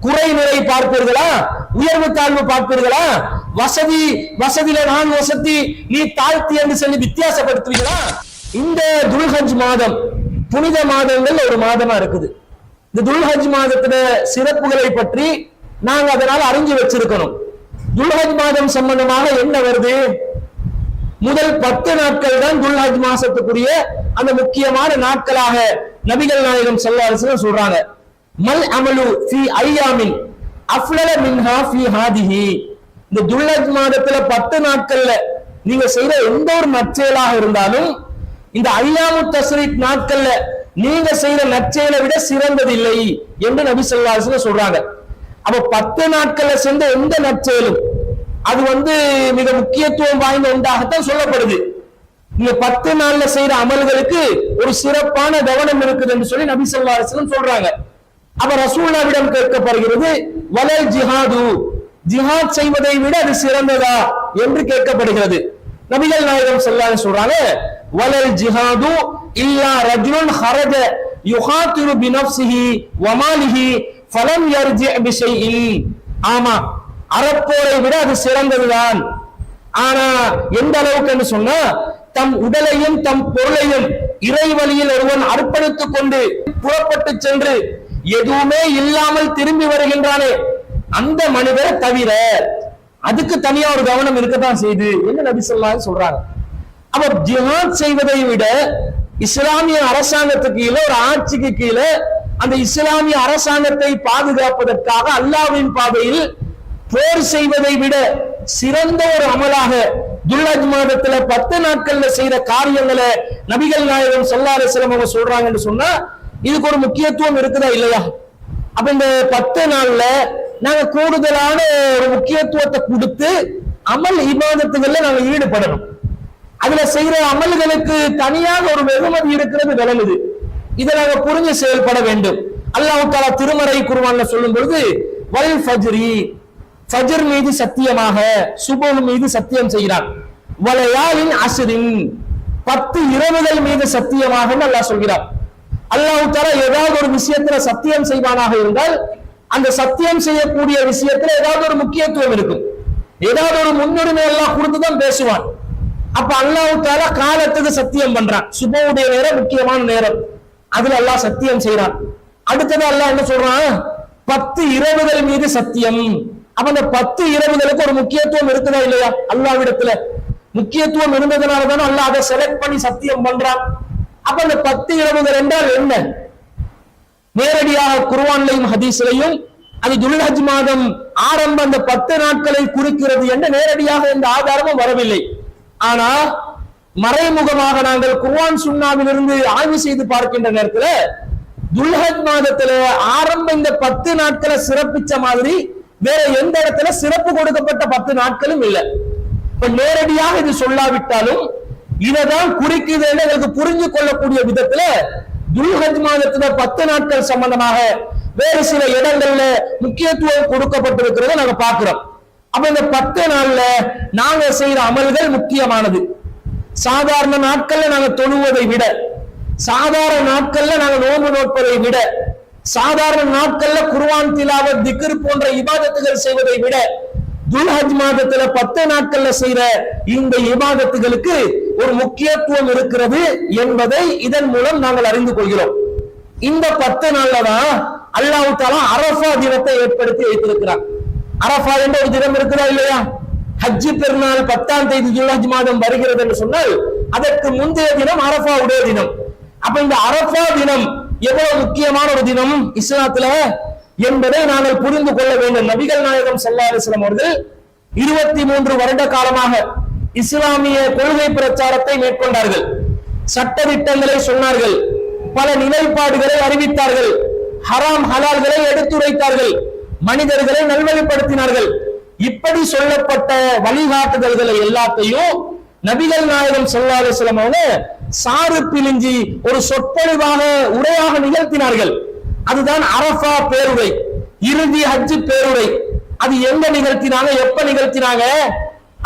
குறை நிறை பார்ப்பீர்களா, உயர்வு தாழ்வு பார்ப்பீர்களா, வசதியில நான் வசதி நீ தாழ்த்தி என்று சொல்லி வித்தியாசப்படுத்துவீங்களா? இந்த துல்ஹஜ் மாதம் புனித மாதங்கள் ஒரு மாதமா இருக்குது. இந்த துல்ஹஜ் மாதத்துல சிறப்புகளை பற்றி நாங்க அதனால அறிஞ்சு வச்சிருக்கணும். துல்ஹஜ் மாதம் சம்பந்தமாக என்ன வருது? முதல் 10 நாட்கள் தான் துல்ஹஜ் மாசத்துக்குரிய அந்த முக்கியமான நாட்களாக நபிகள் நாயகம் ஸல்லல்லாஹு அலைஹி வஸல்லம் சொல்றாங்க. மல் அமலு ஃபீ ஐயாமின் அஃலல மின்ஹா ஃபீ ஹாதிஹி. இந்த துல்ஹஜ் மாதத்துல 10 நாட்கள்ல நீங்க செய்த எந்த ஒரு நற்செயலாக இருந்தாலும் இந்த ஐயாமு தஸ்ரீக் நாட்கள்ல நீங்க செய்த நற்செயலை விட சிறந்ததில்லை என்று நபி ஸல்லல்லாஹு அலைஹி வஸல்லம் சொல்றாங்க. அப்ப 10 நாட்கள்ல செஞ்ச எந்த நற்செயலும் அது மிக முக்கியத்துவம் வாய்ந்த ஒன்றாகத்தான் சொல்லப்படுது. நீங்க 10 நாள்ல செய்யற அமல்களுக்கு ஒரு சிறப்பான கவனம் இருக்குது என்று சொல்லி நபி ஸல்லல்லாஹு அலைஹி வஸல்லம் சொல்றாங்க. அப்ப ரசூலுல்லாஹ்விடம் கேட்கப்படுகிறது, வலல் ஜிஹாது, ஜிஹாத் செய்வதை விட அது சிறந்ததா என்று கேட்கப்படுகிறது. நபிகள் நாயகம் ஸல்லல்லாஹு அலைஹி சொல்றாங்க, வலல் ஜிஹாது இல்லா ரஜுலுன் ஹரஜ யுகாத்திரு பினஃப்ஸிஹி வமாலிஹி ஃபலம் யர்ஜி பிஷைஇன். ஆமா, அறப்போரை விட அது சிறந்ததுதான். ஆனா எந்த அளவுக்கு என்று சொன்னா, தம் உடலையும் தம் பொருளையும் இறை வழியில் ஒருவன் அர்ப்பணித்துக் கொண்டு புறப்பட்டு சென்று எதுவுமே இல்லாமல் திரும்பி வருகின்றானே அந்த மனிதரை தவிர, அதுக்கு தனியா ஒரு கவனம் இருக்கத்தான் செய்து என்ன நபி ஸல்லல்லாஹு அலைஹி சொல்றாங்க. அப்ப ஜிஹாத் செய்வதை விட இஸ்லாமிய அரசாங்கத்துக்கு கீழே, ஒரு ஆட்சிக்கு கீழே அந்த இஸ்லாமிய அரசாங்கத்தை பாதுகாப்பதற்காக அல்லாஹ்வின் பாதையில் போர் செய்வதை விட சிறந்த ஒரு அமலாக துல்ஹஜ் மாதத்துல 10 நாட்கள்ல செய்யற காரியங்களை நபிகள் நாயகம் ஸல்லல்லாஹு அலைஹி வஸல்லம் அவங்க சொல்றாங்கன்னு சொன்னா இதுக்கு ஒரு முக்கியத்துவம் இருக்குதா இல்லையா? அப்ப இந்த 10 நாள்ல நாங்க கூடுதலான ஒரு முக்கியத்துவத்தை கொடுத்து அமல் இபாதத்துகள்ல நாங்க ஈடுபடணும். அதுல செய்யற அமல்களுக்கு தனியாக ஒரு வெகுமதி இருக்கிறது விளங்குது. இதை நாங்க புரிஞ்சு செயல்பட வேண்டும். அல்லாஹ் தஆலா திருமறை குர்ஆன்ல சொல்லும் பொழுது, வல் ஃபஜ்ரி, ஃபஜ்ர் மீது சத்தியமாக, சுபஹ் மீது சத்தியம் செய்கிறான். வலயாலின் அஸ்ரின், 10 இரவுகள் மீது சத்தியமாக அல்லாஹ் சொல்கிறார். அல்லாஹ் தஆலா ஏதாவது ஒரு விஷயத்துல சத்தியம் செய்வானாக இருந்தால் அந்த சத்தியம் செய்யக்கூடிய விஷயத்துல ஏதாவது ஒரு முக்கியத்துவம் இருக்கும், ஏதாவது ஒரு முன்னுரிமை எல்லாம் கொடுத்துதான் பேசுவான். அப்ப அல்லாஹ் தஆலா காலத்துக்கு சத்தியம் பண்றான். சுபஹுடைய நேரம் முக்கியமான நேரம், அதுல அல்லாஹ் சத்தியம் செய்யறான். அடுத்தது அல்லாஹ் என்ன சொல்றான்? 10 இரவுகள் மீது சத்தியம். அப்ப அந்த 10 இரவுகளுக்கு ஒரு முக்கியத்துவம் இருக்குதா இல்லையா? அல்லாஹ்விடத்துல முக்கியத்துவம் இருந்ததுனாலதானே அல்லாஹ் அதை செலக்ட் பண்ணி சத்தியம் பண்றான். அப்ப அந்த 10 இரவுகள் என்றால் என்ன? நேரடியாக குர்ஆன்லையும் ஹதீஸ்லையும் அது துல்ஹஜ் மாதம் ஆரம்ப அந்த 10 நாட்களை குறிக்கிறது என்று நேரடியாக இந்த ஆதாரமும் வரவில்லை. ஆனா மறைமுகமாக நாங்கள் குர்ஆன் சுன்னாவிலிருந்து ஆய்வு செய்து பார்க்கின்ற நேரத்தில் துல்ஹஜ் மாதத்துல ஆரம்ப இந்த 10 நாட்களை சிறப்பிச்ச மாதிரி வேற எந்த இடத்துல சிறப்பு கொடுக்கப்பட்ட 10 நாட்களும் இல்லை. இப்ப நேரடியாக இது சொல்லாவிட்டாலும் இததான் குறிக்குது எங்களுக்கு புரிஞ்சு கொள்ளக்கூடிய விதத்துல துல்ஹஜ் மாதத்துல 10 நாட்கள் சம்பந்தமாக வேறு சில இடங்கள்ல முக்கியத்துவம் கொடுக்கப்பட்டிருக்கிறத நாங்க பார்க்கிறோம். அப்ப இந்த 10 நாள்ல நாங்க செய்யற அமல்கள் முக்கியமானது. சாதாரண நாட்கள்ல நாங்க தொழுவதை விட, சாதாரண நாட்கள்ல நாங்க நோன்பு நோட்பதை விட, சாதாரண நாட்கள்ல குர்ஆன் திலாவத், திக்ர் போன்ற இபாதத்துகள் செய்வதை விட துல்ஹஜ் மாதத்துல 10 நாட்கள்ல செய்யற இந்த இபாதத்துகளுக்கு ஒரு முக்கியத்துவம் இருக்கிறது என்பதை இதன் மூலம் நாங்கள் அறிந்து கொள்கிறோம். இந்த 10 நாள்ல தான் அல்லாஹ் தஆலா அரஃபா தினத்தை ஏற்படுத்தி வைத்திருக்கிறார். அரஃபா என்ற ஒரு தினம் இருக்குதா இல்லையா? ஹஜ் பெருநாள் 10ஆம் தேதி துல்ஹஜ் மாதம் வருகிறது என்று சொன்னால் அதற்கு முந்தைய தினம் அரஃபாவுடைய தினம். அப்ப இந்த அரஃபா தினம் எவ்வளவு முக்கியமான ஒரு தினம் இஸ்லாத்துல என்பதை நாங்கள் புரிந்து கொள்ள வேண்டும். நபிகள் நாயகம் ஸல்லல்லாஹு அலைஹி வஸல்லம் அவர்கள் 23 வருட காலமாக இஸ்லாமிய கொள்கை பிரச்சாரத்தை மேற்கொண்டார்கள். சட்டதிட்டங்களை சொன்னார்கள், பல நிலைப்பாடுகளை அறிவித்தார்கள், ஹராம் ஹலால்களை எடுத்துரைத்தார்கள், மனிதர்களை நல்வழிப்படுத்தினார்கள். இப்படி சொல்லப்பட்ட வழிகாட்டுதல்களை எல்லாத்தையும் நபிகள் நாயகம் ஸல்லல்லாஹு அலைஹி வஸல்லம் அவங்க சாறு பிழிஞ்சி ஒரு சொற்பொழிவாக உரையாக நிகழ்த்தினார்கள். அதுதான் அரஃபா பேருரை, இறுதி ஹஜ் பேருரை. அது எங்க நிகழ்த்தினாங்க, எப்ப நிகழ்த்தினாங்க?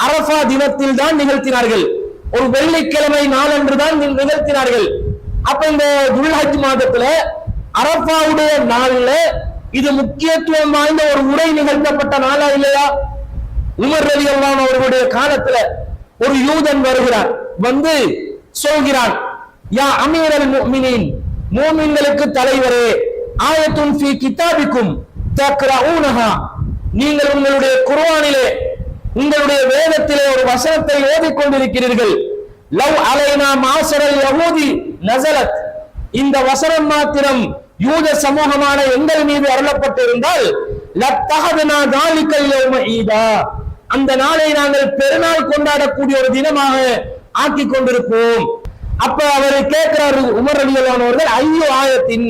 அரஃபா தினத்தில் தான் நிகழ்த்தினார்கள். ஒரு வெள்ளிக்கிழமை நாளன்று தான் நிகழ்த்தினார்கள். அப்ப இந்த துல்ஹஜ் மாதத்துல அரஃபாவுடைய நாள்ல இது முக்கியத்துவம் வாய்ந்த ஒரு உரை நிகழ்த்தப்பட்ட நாளா இல்லையா? உமர் ரலியல்லாஹு அன்ஹு அவர்களுடைய காலத்துல ஒரு யூதன் வருகிறார், வந்து சொல்கிறான், யா அமீரல் முஃமினீன், மூமின்களுக்கு தலைவரே, ஆயத்துன் ஃபீ கிதாபிக்கும் தக்ரஊனஹா, நீங்கள் உங்களுடைய குர்ஆனிலே உங்களுடைய வேதத்திலே ஒரு வசனத்தை ஓதிக்கொண்டிருக்கிறீர்கள், லவ் அலைனா மாஸரல் யஹூதி நஸலத், இந்த வசனம் மாத்திரம் யூத சமூகமான எங்கள் மீது அருளப்பட்டிருந்தால் லத்தஹதுனா தாலிகல் யௌம ஈதா, அந்த நாளை நாங்கள் பெருநாள் கொண்டாடக்கூடிய ஒரு தினமாக ஆக்கி கொண்டிருப்போம். அப்ப அவர் கேட்கிறார் உமர் ரலியல்லாஹு அன்ஹு அவர்கள், ஐயோ ஆயத்தின்,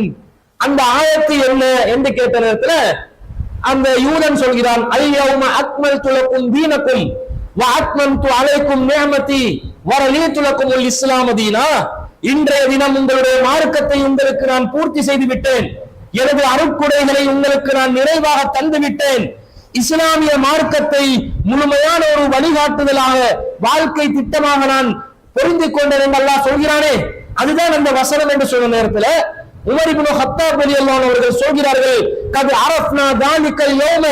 அந்த ஆயத்து என்ன என்று கேட்ட நேரத்துல அந்த யூதன் சொல்கிறான், அல்-யௌம அக்மல்து லக்கும் தீனக்கும் வ அத்மம்து அலைக்கும் நிஅமதி வ ரலீது லக்குமுல் இஸ்லாம தீனா, இன்றைய தினம் உங்களுடைய மார்க்கத்தை உங்களுக்கு நான் பூர்த்தி செய்து விட்டேன், எனது அருட்கொடைகளை உங்களுக்கு நான் நிறைவாக தந்து விட்டேன், இஸ்லாமிய மார்க்கத்தை முழுமையான ஒரு வழிகாட்டுதலாக வாழ்க்கை திட்டமாக நான் பொருந்தி கொண்டேன் என்று அல்லாஹ் சொல்கிறானே, அதுதான் அந்த வசனம் என்று சொன்ன நேரத்துல உமர் இப்னு கத்தாப் ரலியல்லாஹு அன்ஹு அவர்கள் சொல்கிறார்கள், கத் அரஃப்னா தாலிகல் யௌம,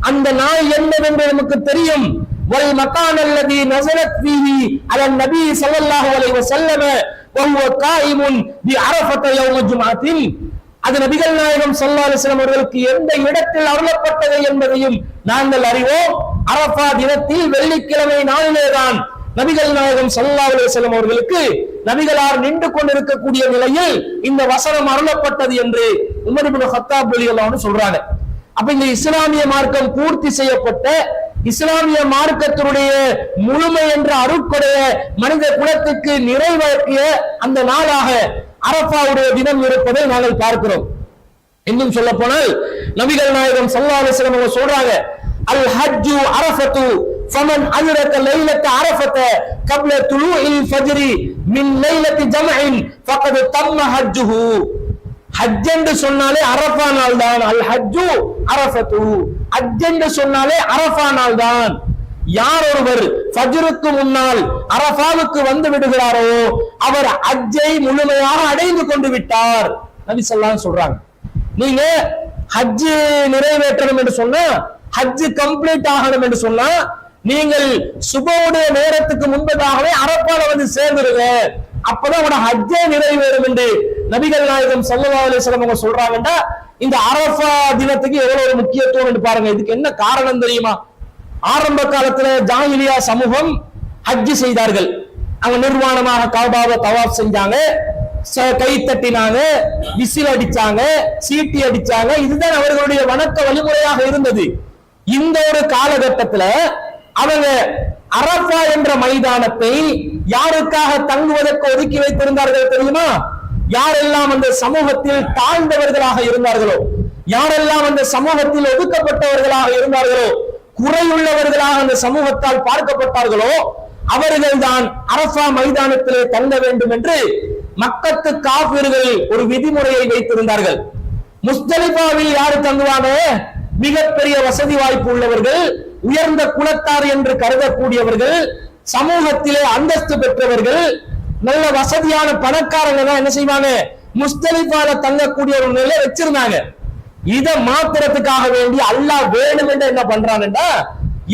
அந்த நாள் என்னவென்று நமக்கு தெரியும், வல் மகான் அல்லதி நஸலத் ஃபீஹி அலன் நபி ஸல்லல்லாஹு அலைஹி வஸல்லம் வ ஹுவ காயிமுன் பி அரஃபத யௌம ஜும்ஆத்தின், அது நபிகள் நாயகம் ஸல்லல்லாஹு அலைஹி வஸல்லம் அவர்களுக்கு எந்த இடத்தில் அருளப்பட்டது என்பதையும் நாங்கள் அறிவோம். அரஃபா தினத்தில் வெள்ளிக்கிழமை நாளிலேதான் நபிகள் நாயகம் ஸல்லல்லாஹு அலைஹி வஸல்லம் அவர்களுக்கு நபிகளார் நின்று கொண்டிருக்கக்கூடிய நிலையில் இந்த வசனம் அருளப்பட்டது என்று உமர் இப்னு கத்தாப் ரலியல்லாஹு அன்ஹு சொல்றாங்க. அப்ப இந்த இஸ்லாமிய மார்க்கம் பூர்த்தி செய்யப்பட்ட, இஸ்லாமிய மார்க்கத்தினுடைய முழுமை என்ற அருட்கொடைய மனித குலத்துக்கு நிறைவேற்றிய அந்த நாளாக அரஃபாவுடைய தினம் இருப்பதை நாங்கள் பார்க்கிறோம். இன்னும் சொல்ல போனால் நபிகள் நாயகம் ஸல்லல்லாஹு அலைஹி வஸல்லம் அவங்க சொல்றாங்க, அல் ஹஜ்ஜு அரஃபத்து ஃபமன் அத்ரக லைலத்த அரஃபத கப்ல துலூஇல் ஃபஜ்ரி மின் லைலத்தி ஜம்இன் ஃபகத் தம்ம ஹஜ்ஜுஹு. ஹஜ் என்று சொன்னாலே அரஃபா நாள் தான். அல் ஹஜ்ஜு அரஃபத்து, ஹஜ் என்று சொன்னாலே அரஃபா நாள் தான். யார் ஒருவர் ஃபஜ்ருக்கு முன்னால் அரஃபாவுக்கு வந்து விடுகிறாரோ அவர் ஹஜ்ஜை முழுமையாக அடைந்து கொண்டு விட்டார். நபி ஸல்லல்லாஹு அலைஹி சொல்றாங்க, நீங்க ஹஜ் நிறைவேற்றணும் என்று சொன்னா, ஹஜ் கம்ப்ளீட் ஆகணும் என்று சொன்னா, நீங்கள் சுபவுடைய நேரத்துக்கு முன்பதாகவே அரஃபால வந்து சேர்ந்துருங்க, அப்பதான் உங்களோட ஹஜ்ஜே நிறைவேறும் என்று நபிகள் நாயகம் ஸல்லல்லாஹு அலைஹி வஸல்லம் அவங்க சொல்றாங்கடா. இந்த அரஃபா தினத்துக்கு எவ்வளவு ஒரு முக்கியத்துவம் என்று பாருங்க. இதுக்கு என்ன காரணம் தெரியுமா? ஆரம்ப காலத்துல ஜாஹிலியா சமூகம் ஹஜ் செய்தார்கள். அவங்க நிர்வாணமாக காபாவை தவாப் செஞ்சாங்க, கை தட்டினாங்க, விசில் அடிச்சாங்க, சீட்டி அடிச்சாங்க. இதுதான் அவர்களுடைய வணக்க வழிமுறையாக இருந்தது. இந்த ஒரு காலகட்டத்துல அவங்க அரஃபா என்ற மைதானத்தை யாருக்காக தங்குவதற்கு ஒதுக்கி வைத்திருந்தார்கள் தெரியுமா? யாரெல்லாம் அந்த சமூகத்தில் தாழ்ந்தவர்களாக இருந்தார்களோ, யாரெல்லாம் அந்த சமூகத்தில் ஒதுக்கப்பட்டவர்களாக இருந்தார்களோ, குறையுள்ளவர்களாக அந்த சமூகத்தால் பார்க்கப்பட்டார்களோ, அவர்கள் தான் அரஃபா மைதானத்திலே தங்க வேண்டும் என்று மக்கத்து காபிர்கள் ஒரு விதிமுறையை வைத்திருந்தார்கள். முஸ்தலிஃபாவில் யாரு தங்குவாங்க? மிகப்பெரிய வசதி வாய்ப்பு உள்ளவர்கள், உயர்ந்த குலத்தார் என்று கருதக்கூடியவர்கள், சமூகத்திலே அந்தஸ்து பெற்றவர்கள், நல்ல வசதியான பணக்காரங்க தான் என்ன செய்வாங்க? முஸ்தலிஃபால தங்கக்கூடிய ஒரு நிலை வச்சிருந்தாங்க. இதை மாத்திரத்துக்காக வேண்டி அல்லாஹ் வேணும் என்று என்ன பண்றான்டா,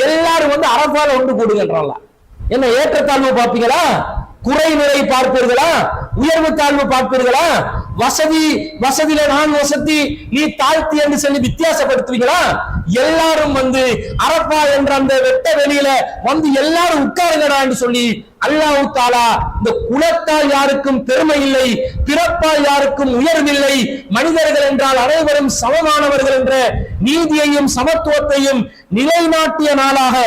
எல்லாரும் வந்து அரஃபால ஒன்று கூடுங்கன்றான்ல. என்ன ஏற்றத்தாழ்வு பார்ப்பீங்களா? குறை நிறை பார்ப்பீர்களா? உயர்வு தாழ்வு பார்ப்பீர்களா? வசதியில நான் வசதி, நீ தாழ்த்தி என்று சொல்லி வித்தியாசப்படுத்துவீங்களா? எல்லாரும் வந்து அரஃபா என்ற அந்த வெட்ட வெளியில வந்து எல்லாரும் உட்காருங்கடா என்று சொல்லி அல்லாஹ் தஆலா இந்த குலத்தால் யாருக்கும் பெருமை இல்லை, பிறப்பால் யாருக்கும் உயர்வில்லை, மனிதர்கள் என்றால் அனைவரும் சமமானவர்கள் என்ற நீதியையும் சமத்துவத்தையும் நிலைநாட்டிய நாளாக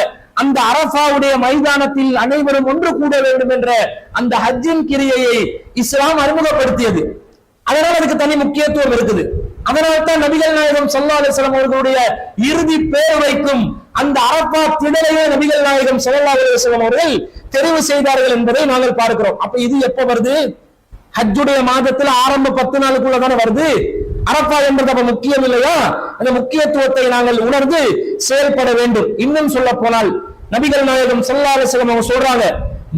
அந்த அரஃபாவுடைய மைதானத்தில் அனைவரும் ஒன்று கூட வேண்டும் என்ற அந்த ஹஜ்ஜின் கிரியையை இஸ்லாம் அறிமுகப்படுத்தியது. அதனால அதுக்கு தனி முக்கியத்துவம் இருக்குது. அதனால்தான் நபிகள் நாயகம் ஸல்லல்லாஹு அலைஹி வஸல்லம் அவர்களுடைய இறுதி பேருரைக்கும் அந்த அரஃபா திடலையே நபிகள் நாயகம் ஸல்லல்லாஹு அலைஹி வஸல்லம் அவர்கள் தெரிவு செய்தார்கள் என்பதை நாங்கள் பார்க்கிறோம். அப்ப இது எப்ப வருது? ஹஜ்ஜுடைய மாதத்துல ஆரம்ப 10 நாளுக்குள்ள தானே வருது. அரஃபா என்பது அப்ப முக்கியம் இல்லையா? அந்த முக்கியத்துவத்தை நாங்கள் உணர்ந்து செயல்பட வேண்டும். இன்னும் சொல்ல போனால் நபிகள் நாயகம் ஸல்லல்லாஹு அலைஹி வஸல்லம் அவங்க சொல்றாங்க,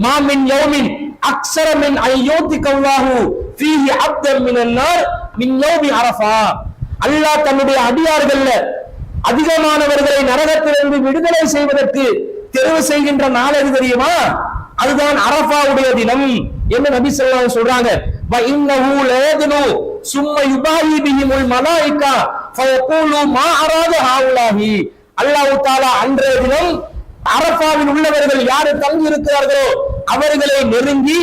மா மின் யௌமின் அக்ஸர மின் அய்யூதிக அல்லாஹு ஃபீஹி அப்தன் மினன் நார் மின் யௌமி அரஃபா. அல்லாஹ் தன்னுடைய அடியார்கள்ல அதிகமானவர்களை நரகத்திலிருந்து விடுதலை செய்வதற்கு தெரிவு செய்கின்ற நாள் எது தெரியுமா? அதுதான் அரஃபாவுடைய தினம் என்று நபி ஸல்லல்லாஹு அலைஹி வஸல்லம் சொல்றாங்க. வ இன்னஹு லயதுனு சும்ம யுபாஹி பிஹிமுல் மலாயிகா ஃபயகூலு மா அராத ஹாவுலாஹி. அல்லாஹ் தஆலா அன்றைய தினம் அரஃபாவில் உள்ளவர்கள் யாரு தங்கி இருக்கிறார்களோ அவர்களை நெருங்கி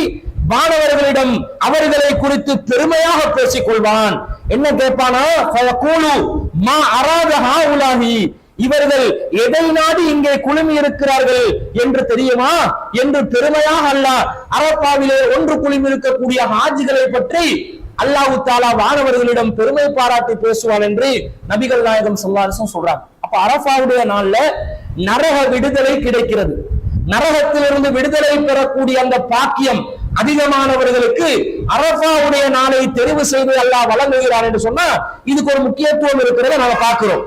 வானவர்களிடம் அவர்களை குறித்து பெருமையாக பேசிக் கொள்வான். என்ன கேட்பானா? ஃபயகூலு மா அராத ஹாவுலாஹி, இவர்கள் எதை நாடி இங்கே குழுமி இருக்கிறார்கள் என்று தெரியுமா என்று பெருமையாக அல்லாஹ் அரஃபாவிலே ஒன்று குழுமி இருக்கக்கூடிய ஹாஜிகளை பற்றி அல்லாஹ் தஆலா வானவர்களிடம் பெருமை பாராட்டி பேசுவான் என்று நபிகள் நாயகம் ஸல்லல்லாஹு அலைஹி வஸல்லம் சொல்றாங்க. அப்ப அரஃபாவுடைய நாள்ல நரக விடுதலை கிடைக்கிறது. நரகத்திலிருந்து விடுதலை பெறக்கூடிய அந்த பாக்கியம் அதிகமானவர்களுக்கு அரஃபாவுடைய நாளை தெரிவு செய்து அல்லாஹ் வழங்குகிறான் என்று சொன்னா இதுக்கு ஒரு முக்கியத்துவம் இருக்கிறத நாம பார்க்கிறோம்.